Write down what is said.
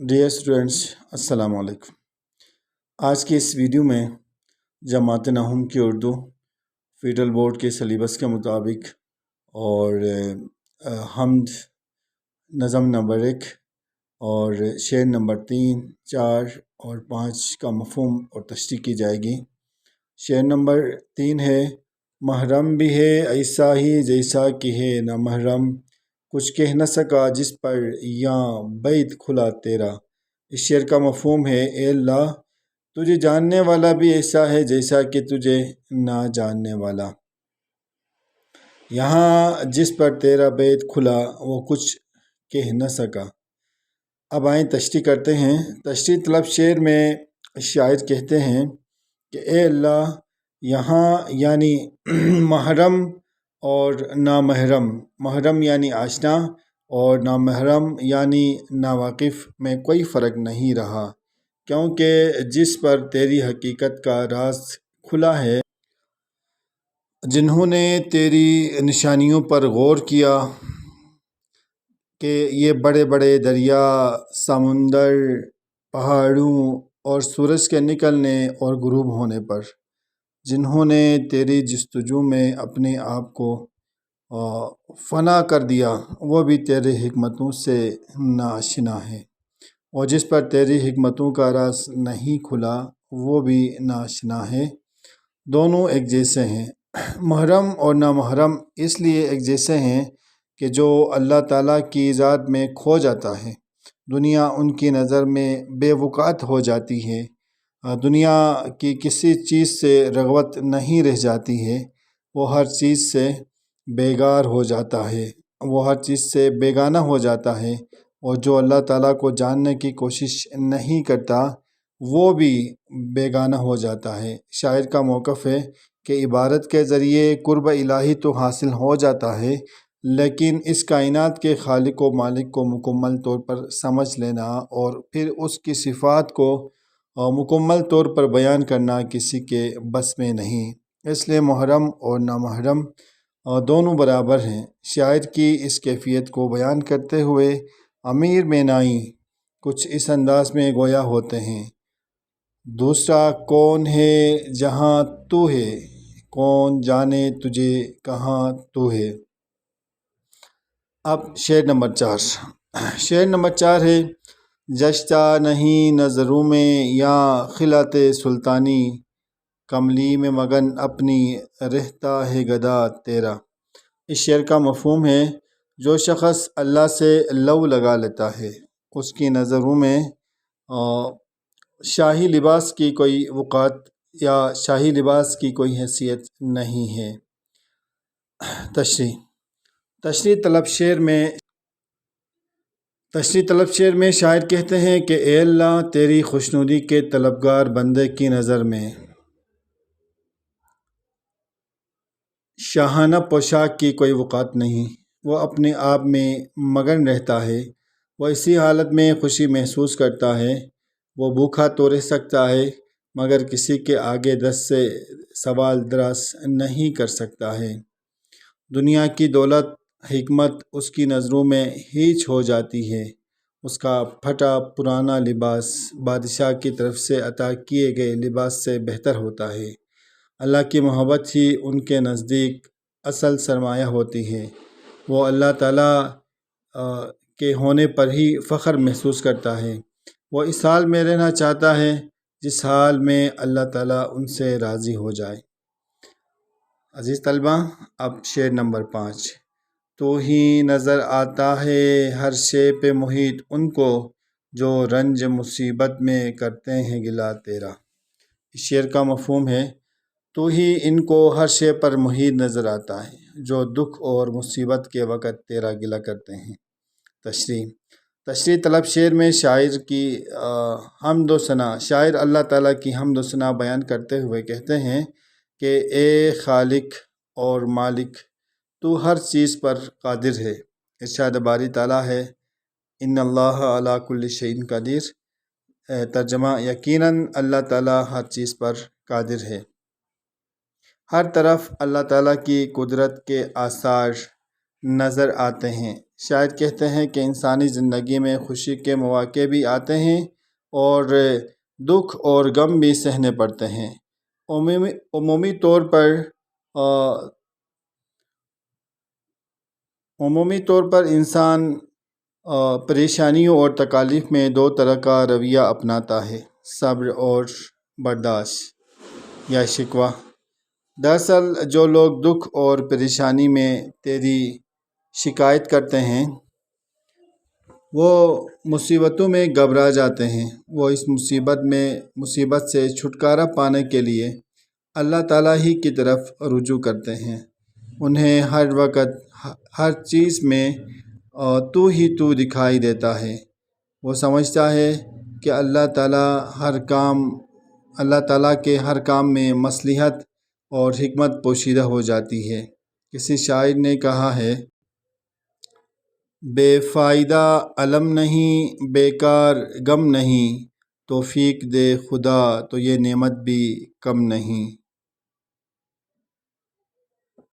Dear students, السلام علیکم۔ آج کی اس ویڈیو میں جماعت نحوم کی اردو فیڈرل بورڈ کے سلیبس کے مطابق اور حمد نظم نمبر 1 اور شعر نمبر 3، 4 اور 5 کا مفہوم اور تشریح کی جائے گی۔ شعر نمبر 3 ہے: محرم بھی ہے ایسا ہی جیسا کہ ہے نہ محرم، کچھ کہہ نہ سکا جس پر یاں بعید کھلا تیرا۔ اس شعر کا مفہوم ہے: اے اللہ، تجھے جاننے والا بھی ایسا ہے جیسا کہ تجھے نہ جاننے والا۔ یہاں جس پر تیرا بعید کھلا وہ کچھ کہہ نہ سکا۔ اب آئیں تشریح کرتے ہیں۔ تشریح طلب شعر میں شاعر کہتے ہیں کہ اے اللہ، یہاں یعنی محرم اور نامحرم، محرم یعنی آشنا اور نامحرم یعنی ناواقف میں کوئی فرق نہیں رہا، کیونکہ جس پر تیری حقیقت کا راز کھلا ہے، جنہوں نے تیری نشانیوں پر غور کیا کہ یہ بڑے بڑے دریا، سمندر، پہاڑوں اور سورج کے نکلنے اور غروب ہونے پر، جنہوں نے تیری جستجو میں اپنے آپ کو فنا کر دیا، وہ بھی تیرے حکمتوں سے ناآشنا ہے، اور جس پر تیری حکمتوں کا راز نہیں کھلا وہ بھی ناآشنا ہے۔ دونوں ایک جیسے ہیں۔ محرم اور نامحرم اس لیے ایک جیسے ہیں کہ جو اللہ تعالیٰ کی ذات میں کھو جاتا ہے، دنیا ان کی نظر میں بے وقعت ہو جاتی ہے، دنیا کی کسی چیز سے رغبت نہیں رہ جاتی ہے، وہ ہر چیز سے بیگار ہو جاتا ہے، وہ ہر چیز سے بیگانہ ہو جاتا ہے، اور جو اللہ تعالیٰ کو جاننے کی کوشش نہیں کرتا وہ بھی بیگانہ ہو جاتا ہے۔ شاعر کا موقف ہے کہ عبادت کے ذریعے قرب الہی تو حاصل ہو جاتا ہے، لیکن اس کائنات کے خالق و مالک کو مکمل طور پر سمجھ لینا اور پھر اس کی صفات کو مکمل طور پر بیان کرنا کسی کے بس میں نہیں۔ اس لیے محرم اور نامحرم دونوں برابر ہیں۔ شاعر کی اس کیفیت کو بیان کرتے ہوئے امیر مینائی کچھ اس انداز میں گویا ہوتے ہیں: دوسرا کون ہے جہاں تو ہے، کون جانے تجھے کہاں تو ہے۔ اب شعر نمبر 4۔ شعر نمبر 4 ہے: جچتا نہیں نظروں میں یا خلعت سلطانی، کملی میں مگن اپنی رہتا ہے گدا تیرا۔ اس شعر کا مفہوم ہے: جو شخص اللہ سے لو لگا لیتا ہے، اس کی نظروں میں شاہی لباس کی کوئی وقعت یا شاہی لباس کی کوئی حیثیت نہیں ہے۔ تشریح طلب شعر میں شاعر کہتے ہیں کہ اے اللہ، تیری خوشنودی کے طلبگار بندے کی نظر میں شاہانہ پوشاک کی کوئی وقعت نہیں، وہ اپنے آپ میں مگن رہتا ہے، وہ اسی حالت میں خوشی محسوس کرتا ہے، وہ بھوکا تو رہ سکتا ہے مگر کسی کے آگے دست سے سوال دراز نہیں کر سکتا ہے۔ دنیا کی دولت، حکمت اس کی نظروں میں ہیچ ہو جاتی ہے، اس کا پھٹا پرانا لباس بادشاہ کی طرف سے عطا کیے گئے لباس سے بہتر ہوتا ہے۔ اللہ کی محبت ہی ان کے نزدیک اصل سرمایہ ہوتی ہے، وہ اللہ تعالیٰ کے ہونے پر ہی فخر محسوس کرتا ہے، وہ اس حال میں رہنا چاہتا ہے جس حال میں اللہ تعالیٰ ان سے راضی ہو جائے۔ عزیز طلبہ، اب شعر نمبر 5: تو ہی نظر آتا ہے ہر شے پہ محیط ان کو، جو رنج مصیبت میں کرتے ہیں گلہ تیرا۔ اس شعر کا مفہوم ہے: تو ہی ان کو ہر شے پر محیط نظر آتا ہے جو دکھ اور مصیبت کے وقت تیرا گلہ کرتے ہیں۔ تشریح طلب شعر میں شاعر اللہ تعالیٰ کی حمد و ثنا بیان کرتے ہوئے کہتے ہیں کہ اے خالق اور مالک، تو ہر چیز پر قادر ہے۔ ارشاد باری تعالیٰ ہے: ان اللہ علی کل شیء قدیر۔ ترجمہ: یقیناً اللہ تعالیٰ ہر چیز پر قادر ہے۔ ہر طرف اللہ تعالیٰ کی قدرت کے آثار نظر آتے ہیں، شاید کہتے ہیں کہ انسانی زندگی میں خوشی کے مواقع بھی آتے ہیں اور دکھ اور غم بھی سہنے پڑتے ہیں۔ عمومی طور پر انسان پریشانیوں اور تکالیف میں دو طرح کا رویہ اپناتا ہے، صبر اور برداشت یا شکوہ۔ دراصل جو لوگ دکھ اور پریشانی میں تیری شکایت کرتے ہیں وہ مصیبتوں میں گھبرا جاتے ہیں۔ وہ اس مصیبت سے چھٹکارا پانے کے لیے اللہ تعالیٰ ہی کی طرف رجوع کرتے ہیں۔ انہیں ہر وقت ہر چیز میں تو ہی تو دکھائی دیتا ہے۔ وہ سمجھتا ہے کہ اللہ تعالیٰ کے ہر کام میں مصلحت اور حکمت پوشیدہ ہو جاتی ہے۔ کسی شاعر نے کہا ہے، بے فائدہ الم نہیں، بیکار غم نہیں، توفیق دے خدا تو یہ نعمت بھی کم نہیں۔